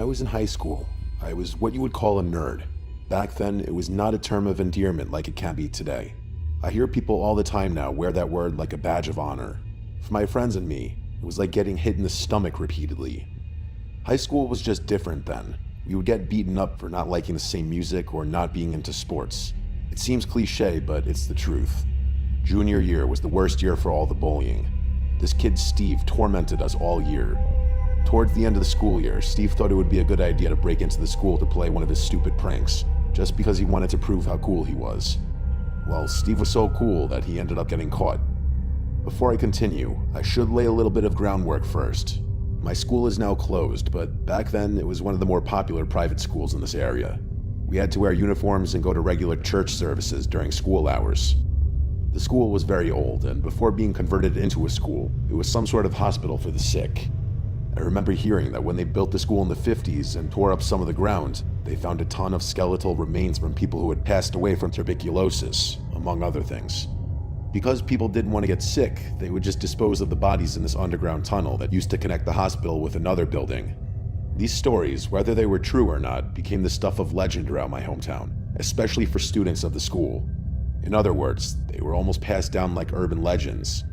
was in high school, I was what you would call a nerd. Back then, it was not a term of endearment like it can be today. I hear people all the time now wear that word like a badge of honor. For my friends and me, it was like getting hit in the stomach repeatedly. High school was just different then. We would get beaten up for not liking the same music or not being into sports. It seems cliche, but it's the truth. Junior year was the worst year for all the bullying. This kid Steve tormented us all year. Towards the end of the school year, Steve thought it would be a good idea to break into the school to play one of his stupid pranks, just because he wanted to prove how cool he was. Well, Steve was so cool that he ended up getting caught. Before I continue, I should lay a little bit of groundwork first. My school is now closed, but back then it was one of the more popular private schools in this area. We had to wear uniforms and go to regular church services during school hours. The school was very old, and before being converted into a school, it was some sort of hospital for the sick. I remember hearing that when they built the school in the 50s and tore up some of the ground, they found a ton of skeletal remains from people who had passed away from tuberculosis, among other things. Because people didn't want to get sick, they would just dispose of the bodies in this underground tunnel that used to connect the hospital with another building. These stories, whether they were true or not, became the stuff of legend around my hometown, especially for students of the school. In other words, they were almost passed down like urban legends.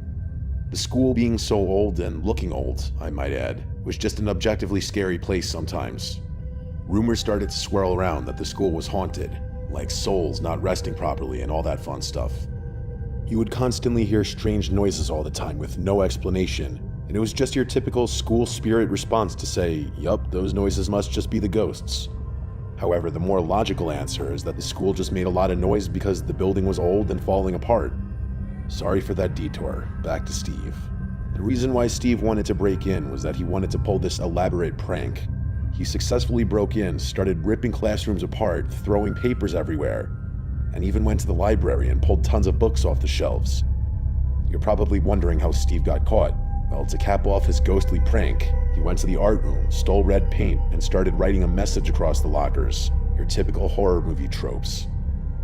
The school, being so old and looking old, I might add, was just an objectively scary place sometimes. Rumors started to swirl around that the school was haunted, like souls not resting properly and all that fun stuff. You would constantly hear strange noises all the time with no explanation, and it was just your typical school spirit response to say, yup, those noises must just be the ghosts. However, the more logical answer is that the school just made a lot of noise because the building was old and falling apart. Sorry for that detour. Back to Steve. The reason why Steve wanted to break in was that he wanted to pull this elaborate prank. He successfully broke in, started ripping classrooms apart, throwing papers everywhere, and even went to the library and pulled tons of books off the shelves. You're probably wondering how Steve got caught. Well, to cap off his ghostly prank, he went to the art room, stole red paint, and started writing a message across the lockers. Your typical horror movie tropes.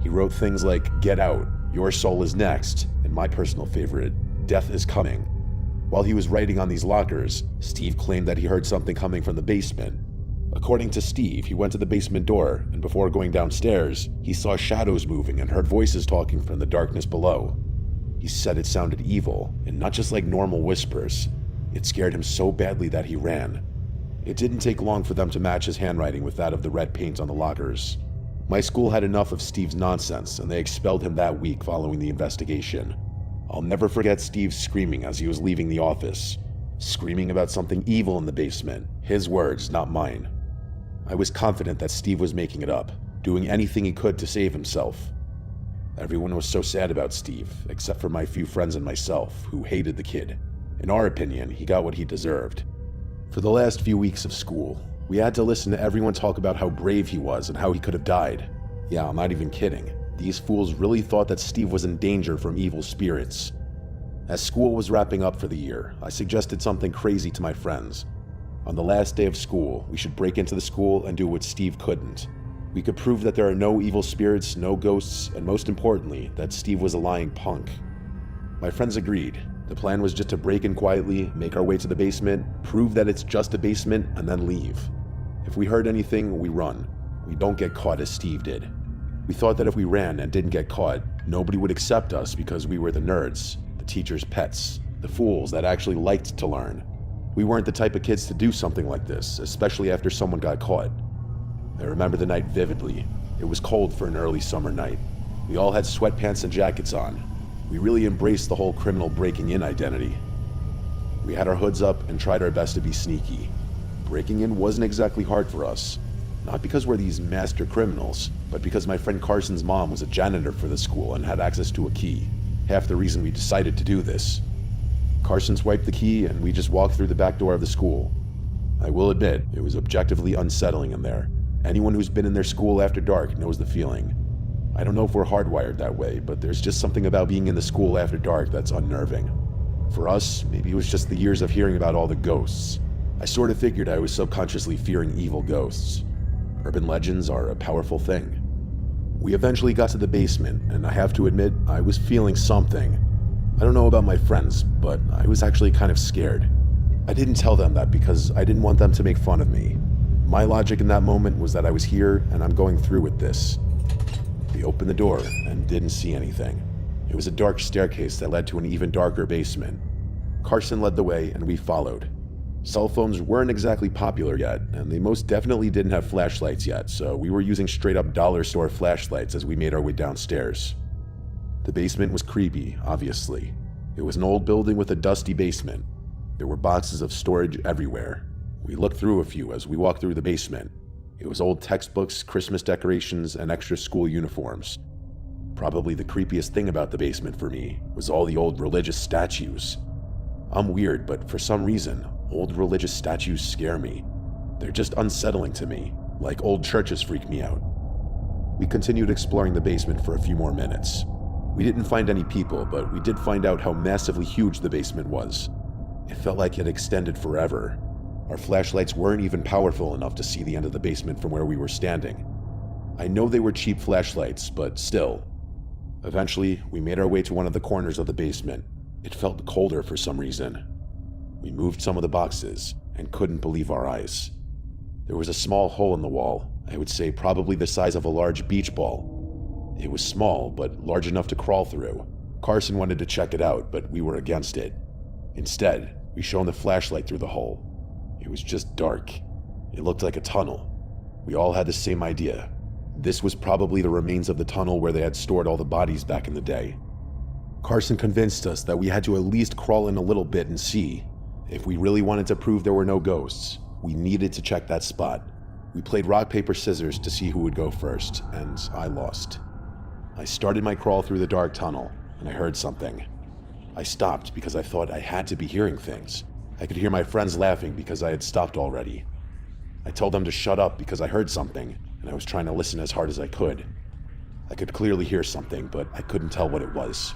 He wrote things like, "Get out, your soul is next," and my personal favorite, "Death is coming." While he was writing on these lockers, Steve claimed that he heard something coming from the basement. According to Steve, he went to the basement door, and before going downstairs, he saw shadows moving and heard voices talking from the darkness below. He said it sounded evil, and not just like normal whispers. It scared him so badly that he ran. It didn't take long for them to match his handwriting with that of the red paint on the lockers. My school had enough of Steve's nonsense, and they expelled him that week following the investigation. I'll never forget Steve screaming as he was leaving the office. Screaming about something evil in the basement. His words, not mine. I was confident that Steve was making it up, doing anything he could to save himself. Everyone was so sad about Steve, except for my few friends and myself, who hated the kid. In our opinion, he got what he deserved. For the last few weeks of school, we had to listen to everyone talk about how brave he was and how he could have died. Yeah, I'm not even kidding. These fools really thought that Steve was in danger from evil spirits. As school was wrapping up for the year, I suggested something crazy to my friends. On the last day of school, we should break into the school and do what Steve couldn't. We could prove that there are no evil spirits, no ghosts, and most importantly, that Steve was a lying punk. My friends agreed. The plan was just to break in quietly, make our way to the basement, prove that it's just a basement, and then leave. If we heard anything, we run. We don't get caught as Steve did. We thought that if we ran and didn't get caught, nobody would accept us because we were the nerds, the teachers' pets, the fools that actually liked to learn. We weren't the type of kids to do something like this, especially after someone got caught. I remember the night vividly. It was cold for an early summer night. We all had sweatpants and jackets on. We really embraced the whole criminal breaking in identity. We had our hoods up and tried our best to be sneaky. Breaking in wasn't exactly hard for us. Not because we're these master criminals, but because my friend Carson's mom was a janitor for the school and had access to a key. Half the reason we decided to do this. Carson swiped the key and we just walked through the back door of the school. I will admit, it was objectively unsettling in there. Anyone who's been in their school after dark knows the feeling. I don't know if we're hardwired that way, but there's just something about being in the school after dark that's unnerving. For us, maybe it was just the years of hearing about all the ghosts. I sort of figured I was subconsciously fearing evil ghosts. Urban legends are a powerful thing. We eventually got to the basement, and I have to admit, I was feeling something. I don't know about my friends, but I was actually kind of scared. I didn't tell them that because I didn't want them to make fun of me. My logic in that moment was that I was here and I'm going through with this. We opened the door and didn't see anything. It was a dark staircase that led to an even darker basement. Carson led the way and we followed. Cell phones weren't exactly popular yet, and they most definitely didn't have flashlights yet, so we were using straight-up dollar store flashlights as we made our way downstairs. The basement was creepy, obviously. It was an old building with a dusty basement. There were boxes of storage everywhere. We looked through a few as we walked through the basement. It was old textbooks, Christmas decorations, and extra school uniforms. Probably the creepiest thing about the basement for me was all the old religious statues. I'm weird, but for some reason, old religious statues scare me. They're just unsettling to me, like old churches freak me out. We continued exploring the basement for a few more minutes. We didn't find any people, but we did find out how massively huge the basement was. It felt like it extended forever. Our flashlights weren't even powerful enough to see the end of the basement from where we were standing. I know they were cheap flashlights, but still. Eventually, we made our way to one of the corners of the basement. It felt colder for some reason. We moved some of the boxes and couldn't believe our eyes. There was a small hole in the wall, I would say probably the size of a large beach ball. It was small, but large enough to crawl through. Carson wanted to check it out, but we were against it. Instead, we shone the flashlight through the hole. It was just dark. It looked like a tunnel. We all had the same idea. This was probably the remains of the tunnel where they had stored all the bodies back in the day. Carson convinced us that we had to at least crawl in a little bit and see. If we really wanted to prove there were no ghosts, we needed to check that spot. We played rock, paper, scissors to see who would go first, and I lost. I started my crawl through the dark tunnel, and I heard something. I stopped because I thought I had to be hearing things. I could hear my friends laughing because I had stopped already. I told them to shut up because I heard something, and I was trying to listen as hard as I could. I could clearly hear something, but I couldn't tell what it was.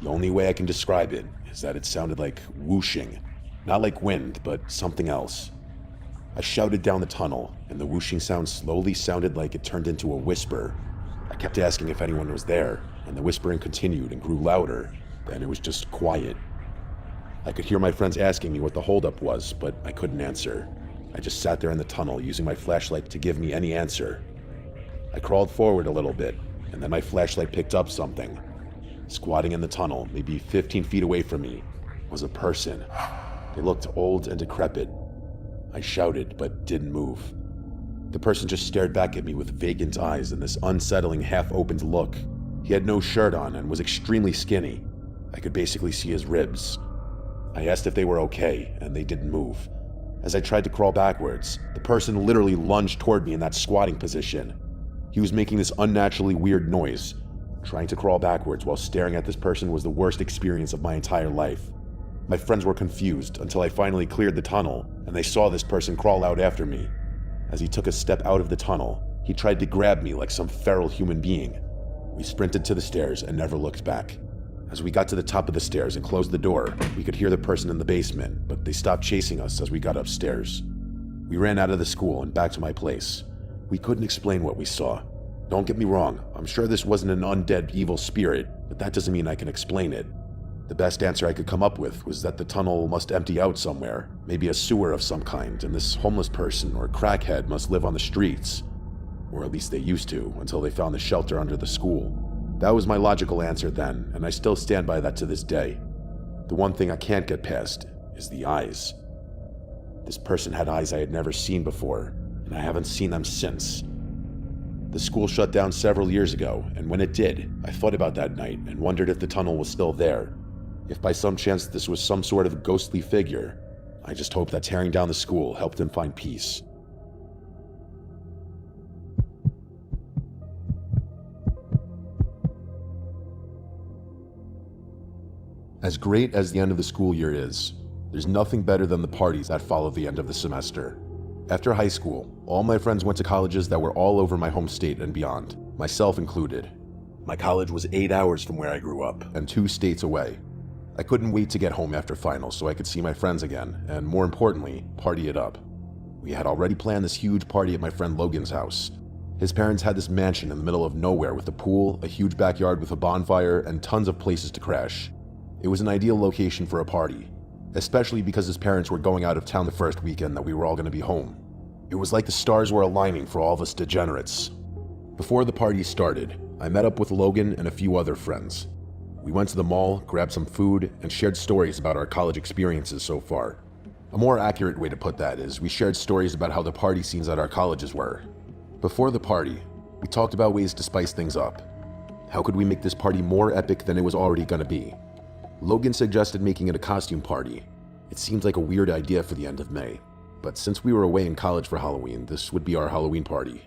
The only way I can describe it is that it sounded like whooshing. Not like wind, but something else. I shouted down the tunnel, and the whooshing sound slowly sounded like it turned into a whisper. I kept asking if anyone was there, and the whispering continued and grew louder. Then it was just quiet. I could hear my friends asking me what the holdup was, but I couldn't answer. I just sat there in the tunnel using my flashlight to give me any answer. I crawled forward a little bit, and then my flashlight picked up something. Squatting in the tunnel, maybe 15 feet away from me, was a person. They looked old and decrepit. I shouted, but didn't move. The person just stared back at me with vacant eyes and this unsettling half-opened look. He had no shirt on and was extremely skinny. I could basically see his ribs. I asked if they were okay, and they didn't move. As I tried to crawl backwards, the person literally lunged toward me in that squatting position. He was making this unnaturally weird noise. Trying to crawl backwards while staring at this person was the worst experience of my entire life. My friends were confused until I finally cleared the tunnel, and they saw this person crawl out after me. As he took a step out of the tunnel, he tried to grab me like some feral human being. We sprinted to the stairs and never looked back. As we got to the top of the stairs and closed the door, we could hear the person in the basement, but they stopped chasing us as we got upstairs. We ran out of the school and back to my place. We couldn't explain what we saw. Don't get me wrong, I'm sure this wasn't an undead evil spirit, but that doesn't mean I can explain it. The best answer I could come up with was that the tunnel must empty out somewhere, maybe a sewer of some kind, and this homeless person or crackhead must live on the streets. Or at least they used to, until they found the shelter under the school. That was my logical answer then, and I still stand by that to this day. The one thing I can't get past is the eyes. This person had eyes I had never seen before, and I haven't seen them since. The school shut down several years ago, and when it did, I thought about that night and wondered if the tunnel was still there. If by some chance this was some sort of ghostly figure, I just hope that tearing down the school helped him find peace. As great as the end of the school year is, there's nothing better than the parties that follow the end of the semester. After high school, all my friends went to colleges that were all over my home state and beyond, myself included. My college was 8 hours from where I grew up and 2 states away. I couldn't wait to get home after finals so I could see my friends again, and more importantly, party it up. We had already planned this huge party at my friend Logan's house. His parents had this mansion in the middle of nowhere with a pool, a huge backyard with a bonfire, and tons of places to crash. It was an ideal location for a party, especially because his parents were going out of town the first weekend that we were all going to be home. It was like the stars were aligning for all of us degenerates. Before the party started, I met up with Logan and a few other friends. We went to the mall, grabbed some food, and shared stories about our college experiences so far. A more accurate way to put that is we shared stories about how the party scenes at our colleges were. Before the party, we talked about ways to spice things up. How could we make this party more epic than it was already going to be? Logan suggested making it a costume party. It seemed like a weird idea for the end of May, but since we were away in college for Halloween, this would be our Halloween party.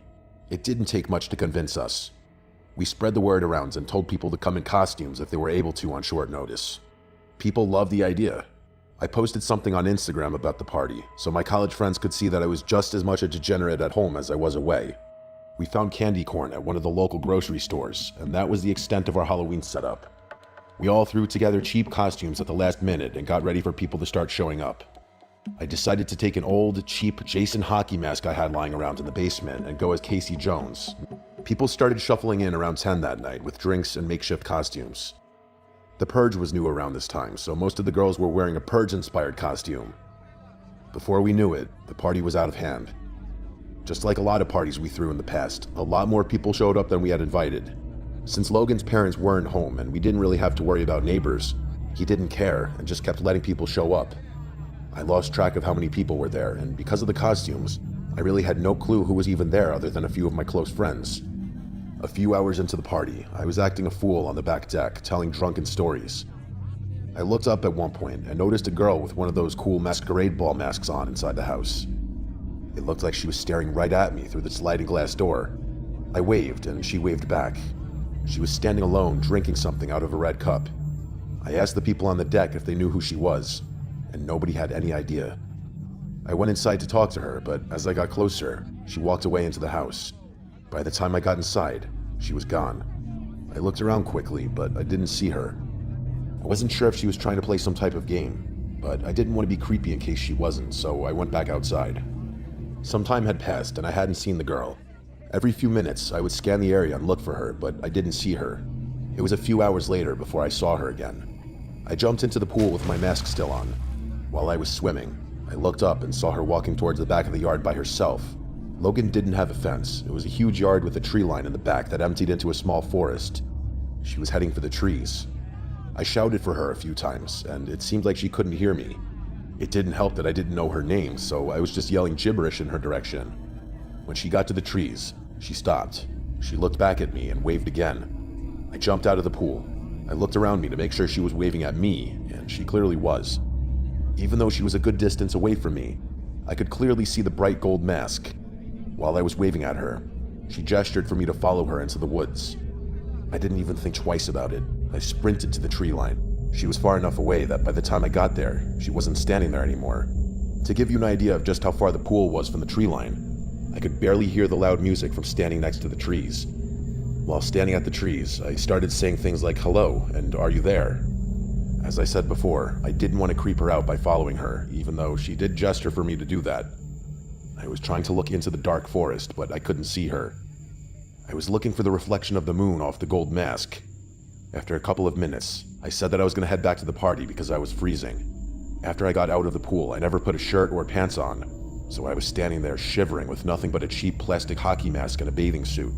It didn't take much to convince us. We spread the word around and told people to come in costumes if they were able to on short notice. People loved the idea. I posted something on Instagram about the party, so my college friends could see that I was just as much a degenerate at home as I was away. We found candy corn at one of the local grocery stores, and that was the extent of our Halloween setup. We all threw together cheap costumes at the last minute and got ready for people to start showing up. I decided to take an old, cheap Jason hockey mask I had lying around in the basement and go as Casey Jones. People started shuffling in around 10 that night with drinks and makeshift costumes. The Purge was new around this time, so most of the girls were wearing a Purge-inspired costume. Before we knew it, the party was out of hand. Just like a lot of parties we threw in the past, a lot more people showed up than we had invited. Since Logan's parents weren't home and we didn't really have to worry about neighbors, he didn't care and just kept letting people show up. I lost track of how many people were there, and because of the costumes, I really had no clue who was even there other than a few of my close friends. A few hours into the party, I was acting a fool on the back deck, telling drunken stories. I looked up at one point and noticed a girl with one of those cool masquerade ball masks on inside the house. It looked like she was staring right at me through the sliding glass door. I waved, and she waved back. She was standing alone, drinking something out of a red cup. I asked the people on the deck if they knew who she was, and nobody had any idea. I went inside to talk to her, but as I got closer, she walked away into the house. By the time I got inside, she was gone. I looked around quickly, but I didn't see her. I wasn't sure if she was trying to play some type of game, but I didn't want to be creepy in case she wasn't, so I went back outside. Some time had passed, and I hadn't seen the girl. Every few minutes, I would scan the area and look for her, but I didn't see her. It was a few hours later before I saw her again. I jumped into the pool with my mask still on. While I was swimming, I looked up and saw her walking towards the back of the yard by herself. Logan didn't have a fence. It was a huge yard with a tree line in the back that emptied into a small forest. She was heading for the trees. I shouted for her a few times, and it seemed like she couldn't hear me. It didn't help that I didn't know her name, so I was just yelling gibberish in her direction. When she got to the trees, she stopped. She looked back at me and waved again. I jumped out of the pool. I looked around me to make sure she was waving at me, and she clearly was. Even though she was a good distance away from me, I could clearly see the bright gold mask. While I was waving at her, she gestured for me to follow her into the woods. I didn't even think twice about it. I sprinted to the tree line. She was far enough away that by the time I got there, she wasn't standing there anymore. To give you an idea of just how far the pool was from the tree line, I could barely hear the loud music from standing next to the trees. While standing at the trees, I started saying things like hello and are you there? As I said before, I didn't want to creep her out by following her, even though she did gesture for me to do that. I was trying to look into the dark forest, but I couldn't see her. I was looking for the reflection of the moon off the gold mask. After a couple of minutes, I said that I was going to head back to the party because I was freezing. After I got out of the pool, I never put a shirt or pants on, so I was standing there shivering with nothing but a cheap plastic hockey mask and a bathing suit.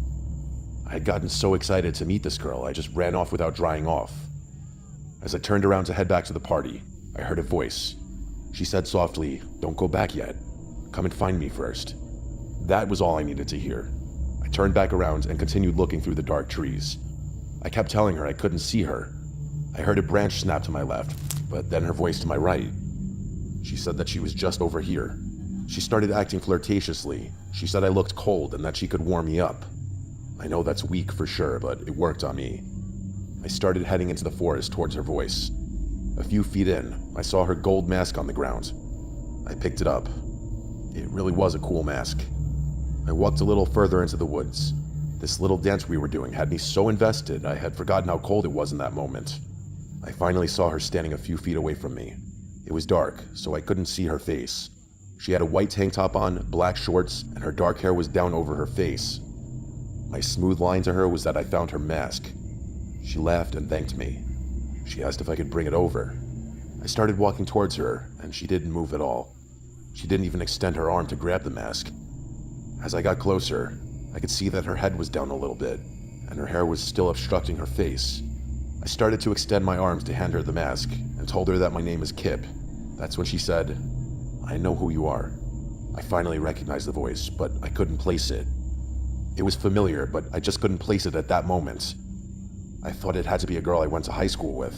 I had gotten so excited to meet this girl, I just ran off without drying off. As I turned around to head back to the party, I heard a voice. She said softly, "Don't go back yet. Come and find me first." That was all I needed to hear. I turned back around and continued looking through the dark trees. I kept telling her I couldn't see her. I heard a branch snap to my left, but then her voice to my right. She said that she was just over here. She started acting flirtatiously. She said I looked cold and that she could warm me up. I know that's weak for sure, but it worked on me. I started heading into the forest towards her voice. A few feet in, I saw her gold mask on the ground. I picked it up. It really was a cool mask. I walked a little further into the woods. This little dance we were doing had me so invested I had forgotten how cold it was in that moment. I finally saw her standing a few feet away from me. It was dark, so I couldn't see her face. She had a white tank top on, black shorts, and her dark hair was down over her face. My smooth line to her was that I found her mask. She laughed and thanked me. She asked if I could bring it over. I started walking towards her, and she didn't move at all. She didn't even extend her arm to grab the mask. As I got closer, I could see that her head was down a little bit, and her hair was still obstructing her face. I started to extend my arms to hand her the mask, and told her that my name is Kip. That's when she said, "I know who you are." I finally recognized the voice, but I couldn't place it. It was familiar, but I just couldn't place it at that moment. I thought it had to be a girl I went to high school with.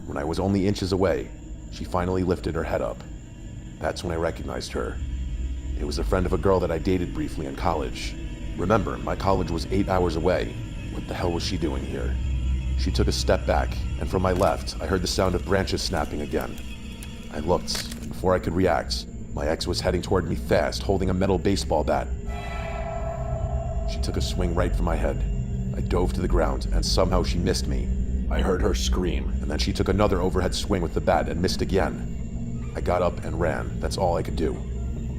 When I was only inches away, she finally lifted her head up. That's when I recognized her. It was a friend of a girl that I dated briefly in college. Remember, my college was 8 hours away. What the hell was she doing here? She took a step back, and from my left, I heard the sound of branches snapping again. I looked, and before I could react, my ex was heading toward me fast, holding a metal baseball bat. She took a swing right for my head. I dove to the ground, and somehow she missed me. I heard her scream, and then she took another overhead swing with the bat and missed again. I got up and ran. That's all I could do.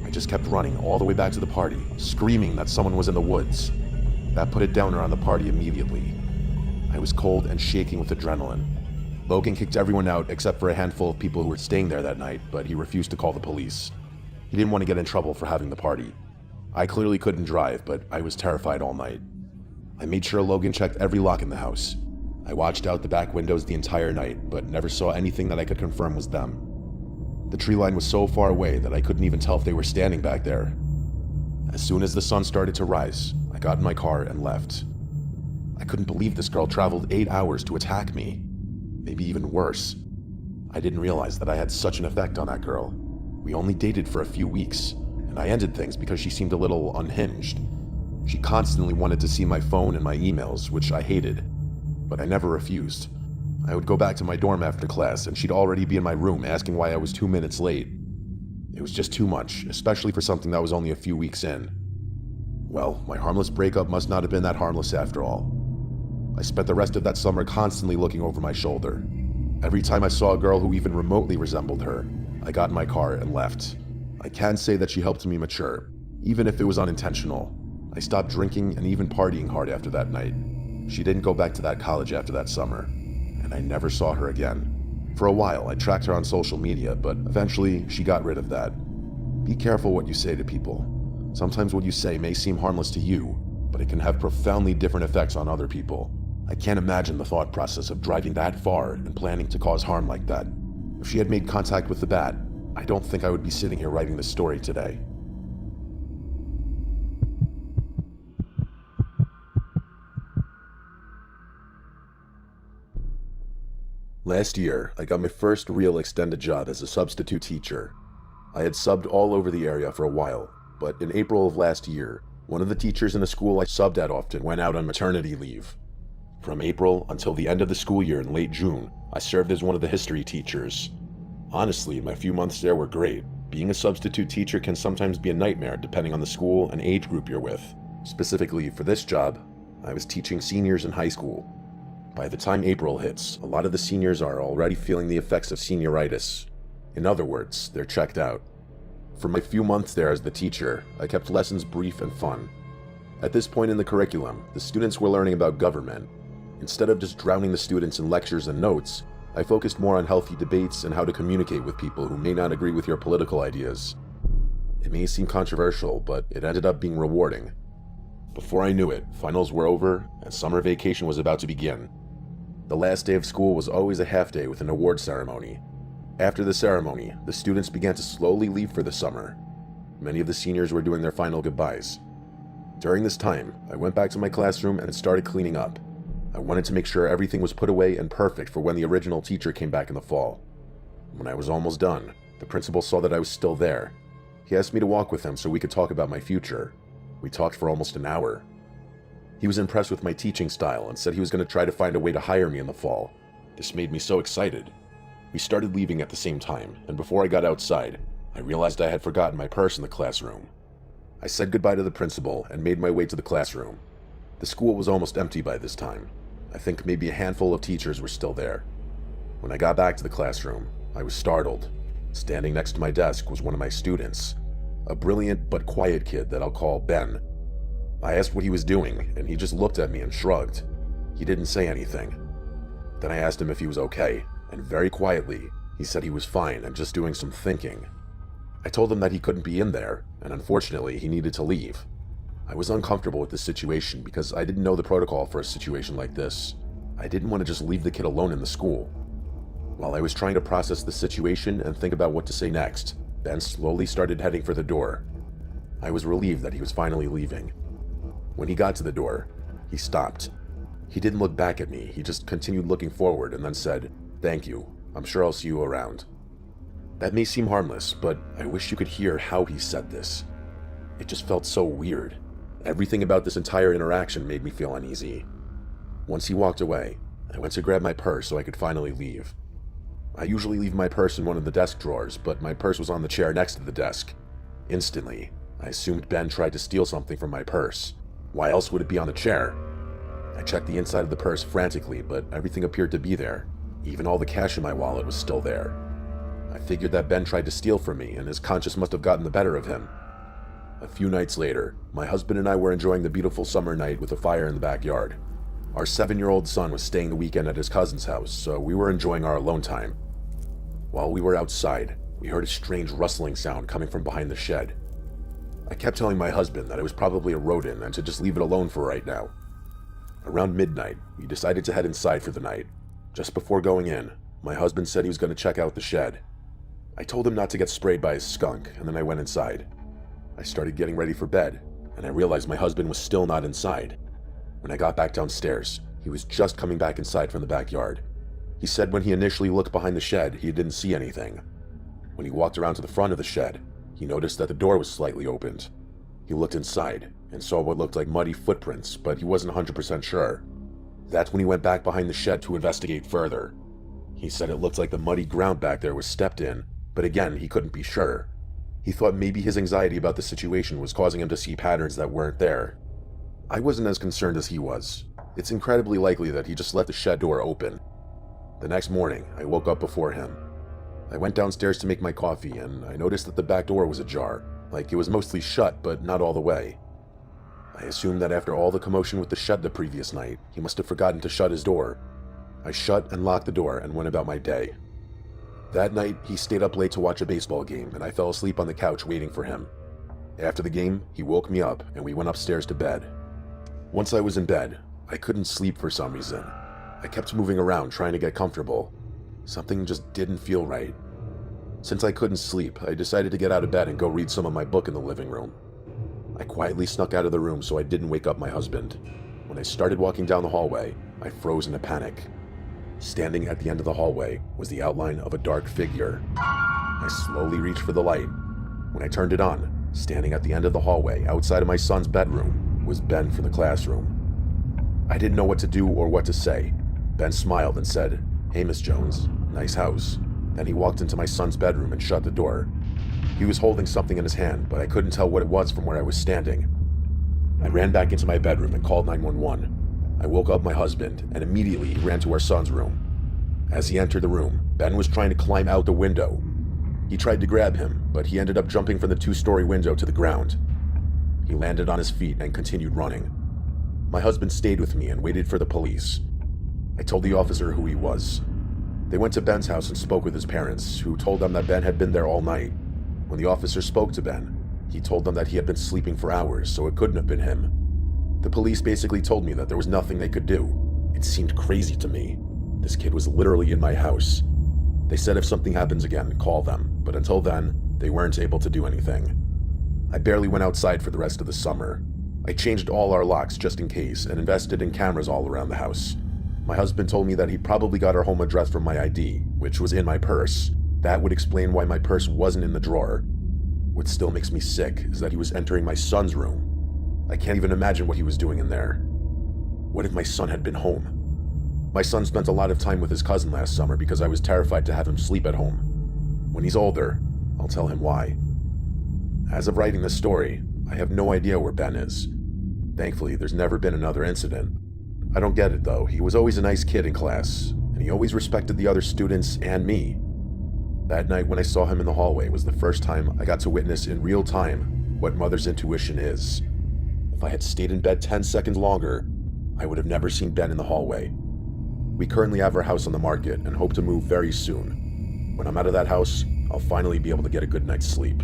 I just kept running all the way back to the party, screaming that someone was in the woods. That put a downer on the party immediately. I was cold and shaking with adrenaline. Logan kicked everyone out except for a handful of people who were staying there that night, but he refused to call the police. He didn't want to get in trouble for having the party. I clearly couldn't drive, but I was terrified all night. I made sure Logan checked every lock in the house. I watched out the back windows the entire night, but never saw anything that I could confirm was them. The tree line was so far away that I couldn't even tell if they were standing back there. As soon as the sun started to rise, I got in my car and left. I couldn't believe this girl traveled 8 hours to attack me. Maybe even worse. I didn't realize that I had such an effect on that girl. We only dated for a few weeks, and I ended things because she seemed a little unhinged. She constantly wanted to see my phone and my emails, which I hated, but I never refused. I would go back to my dorm after class, and she'd already be in my room asking why I was 2 minutes late. It was just too much, especially for something that was only a few weeks in. Well, my harmless breakup must not have been that harmless after all. I spent the rest of that summer constantly looking over my shoulder. Every time I saw a girl who even remotely resembled her, I got in my car and left. I can say that she helped me mature, even if it was unintentional. I stopped drinking and even partying hard after that night. She didn't go back to that college after that summer, and I never saw her again. For a while, I tracked her on social media, but eventually she got rid of that. Be careful what you say to people. Sometimes what you say may seem harmless to you, but it can have profoundly different effects on other people. I can't imagine the thought process of driving that far and planning to cause harm like that. If she had made contact with the bat, I don't think I would be sitting here writing this story today. Last year, I got my first real extended job as a substitute teacher. I had subbed all over the area for a while, but in April of last year, one of the teachers in the school I subbed at often went out on maternity leave. From April until the end of the school year in late June, I served as one of the history teachers. Honestly, my few months there were great. Being a substitute teacher can sometimes be a nightmare depending on the school and age group you're with. Specifically for this job, I was teaching seniors in high school. By the time April hits, a lot of the seniors are already feeling the effects of senioritis. In other words, they're checked out. For my few months there as the teacher, I kept lessons brief and fun. At this point in the curriculum, the students were learning about government. Instead of just drowning the students in lectures and notes, I focused more on healthy debates and how to communicate with people who may not agree with your political ideas. It may seem controversial, but it ended up being rewarding. Before I knew it, finals were over and summer vacation was about to begin. The last day of school was always a half day with an award ceremony. After the ceremony, the students began to slowly leave for the summer. Many of the seniors were doing their final goodbyes. During this time, I went back to my classroom and started cleaning up. I wanted to make sure everything was put away and perfect for when the original teacher came back in the fall. When I was almost done, the principal saw that I was still there. He asked me to walk with him so we could talk about my future. We talked for almost an hour. He was impressed with my teaching style and said he was going to try to find a way to hire me in the fall. This made me so excited. We started leaving at the same time, and before I got outside, I realized I had forgotten my purse in the classroom. I said goodbye to the principal and made my way to the classroom. The school was almost empty by this time. I think maybe a handful of teachers were still there. When I got back to the classroom, I was startled. Standing next to my desk was one of my students, a brilliant but quiet kid that I'll call Ben. I asked what he was doing, and he just looked at me and shrugged. He didn't say anything. Then I asked him if he was okay, and very quietly, he said he was fine and just doing some thinking. I told him that he couldn't be in there, and unfortunately, he needed to leave. I was uncomfortable with this situation because I didn't know the protocol for a situation like this. I didn't want to just leave the kid alone in the school. While I was trying to process the situation and think about what to say next, Ben slowly started heading for the door. I was relieved that he was finally leaving. When he got to the door, he stopped. He didn't look back at me, he just continued looking forward and then said, "Thank you, I'm sure I'll see you around." That may seem harmless, but I wish you could hear how he said this. It just felt so weird. Everything about this entire interaction made me feel uneasy. Once he walked away, I went to grab my purse so I could finally leave. I usually leave my purse in one of the desk drawers, but my purse was on the chair next to the desk. Instantly, I assumed Ben tried to steal something from my purse. Why else would it be on the chair? I checked the inside of the purse frantically, but everything appeared to be there. Even all the cash in my wallet was still there. I figured that Ben tried to steal from me, and his conscience must have gotten the better of him. A few nights later, my husband and I were enjoying the beautiful summer night with a fire in the backyard. Our 7-year-old son was staying the weekend at his cousin's house, so we were enjoying our alone time. While we were outside, we heard a strange rustling sound coming from behind the shed. I kept telling my husband that it was probably a rodent and to just leave it alone for right now. Around midnight, we decided to head inside for the night. Just before going in, my husband said he was going to check out the shed. I told him not to get sprayed by a skunk, and then I went inside. I started getting ready for bed, and I realized my husband was still not inside. When I got back downstairs, he was just coming back inside from the backyard. He said when he initially looked behind the shed, he didn't see anything. When he walked around to the front of the shed, he noticed that the door was slightly opened. He looked inside and saw what looked like muddy footprints, but he wasn't 100% sure. That's when he went back behind the shed to investigate further. He said it looked like the muddy ground back there was stepped in, but again, he couldn't be sure. He thought maybe his anxiety about the situation was causing him to see patterns that weren't there. I wasn't as concerned as he was. It's incredibly likely that he just left the shed door open. The next morning, I woke up before him. I went downstairs to make my coffee, and I noticed that the back door was ajar, like it was mostly shut, but not all the way. I assumed that after all the commotion with the shed the previous night, he must have forgotten to shut his door. I shut and locked the door and went about my day. That night, he stayed up late to watch a baseball game, and I fell asleep on the couch waiting for him. After the game, he woke me up, and we went upstairs to bed. Once I was in bed, I couldn't sleep for some reason. I kept moving around trying to get comfortable. Something just didn't feel right. Since I couldn't sleep, I decided to get out of bed and go read some of my book in the living room. I quietly snuck out of the room so I didn't wake up my husband. When I started walking down the hallway, I froze in a panic. Standing at the end of the hallway was the outline of a dark figure. I slowly reached for the light. When I turned it on, standing at the end of the hallway outside of my son's bedroom was Ben from the classroom. I didn't know what to do or what to say. Ben smiled and said, "Hey, Miss Jones, nice house." Then he walked into my son's bedroom and shut the door. He was holding something in his hand, but I couldn't tell what it was from where I was standing. I ran back into my bedroom and called 911. I woke up my husband, and immediately he ran to our son's room. As he entered the room, Ben was trying to climb out the window. He tried to grab him, but he ended up jumping from the 2-story window to the ground. He landed on his feet and continued running. My husband stayed with me and waited for the police. I told the officer who he was. They went to Ben's house and spoke with his parents, who told them that Ben had been there all night. When the officer spoke to Ben, he told them that he had been sleeping for hours, so it couldn't have been him. The police basically told me that there was nothing they could do. It seemed crazy to me. This kid was literally in my house. They said if something happens again, call them, but until then, they weren't able to do anything. I barely went outside for the rest of the summer. I changed all our locks just in case and invested in cameras all around the house. My husband told me that he probably got our home address from my ID, which was in my purse. That would explain why my purse wasn't in the drawer. What still makes me sick is that he was entering my son's room. I can't even imagine what he was doing in there. What if my son had been home? My son spent a lot of time with his cousin last summer because I was terrified to have him sleep at home. When he's older, I'll tell him why. As of writing this story, I have no idea where Ben is. Thankfully, there's never been another incident. I don't get it though. He was always a nice kid in class, and he always respected the other students and me. That night when I saw him in the hallway was the first time I got to witness in real time what mother's intuition is. If I had stayed in bed 10 seconds longer, I would have never seen Ben in the hallway. We currently have our house on the market and hope to move very soon. When I'm out of that house, I'll finally be able to get a good night's sleep.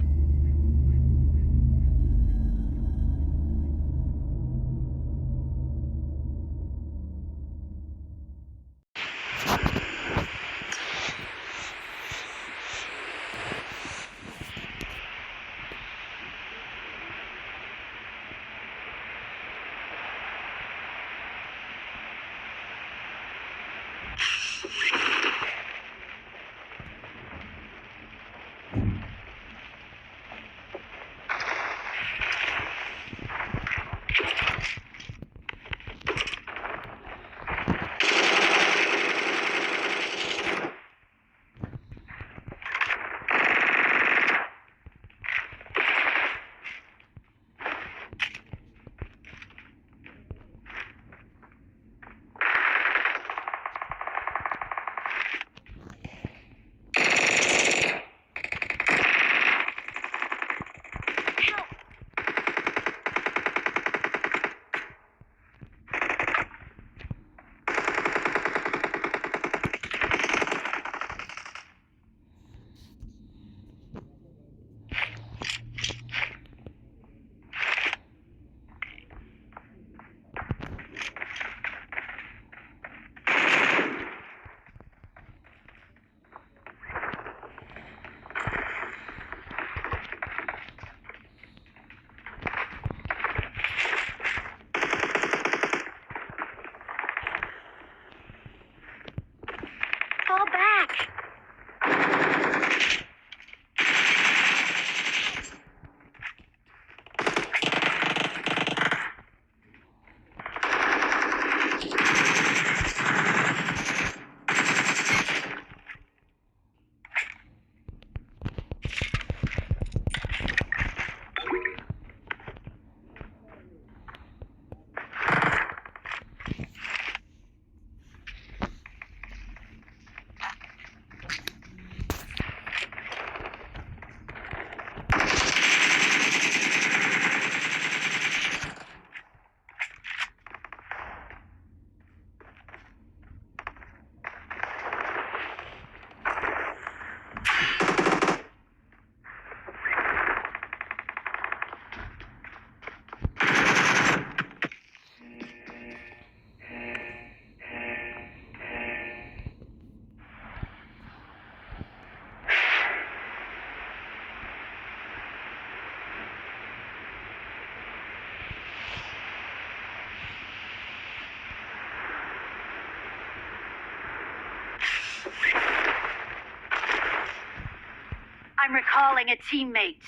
Fall back. I'm recalling a teammate.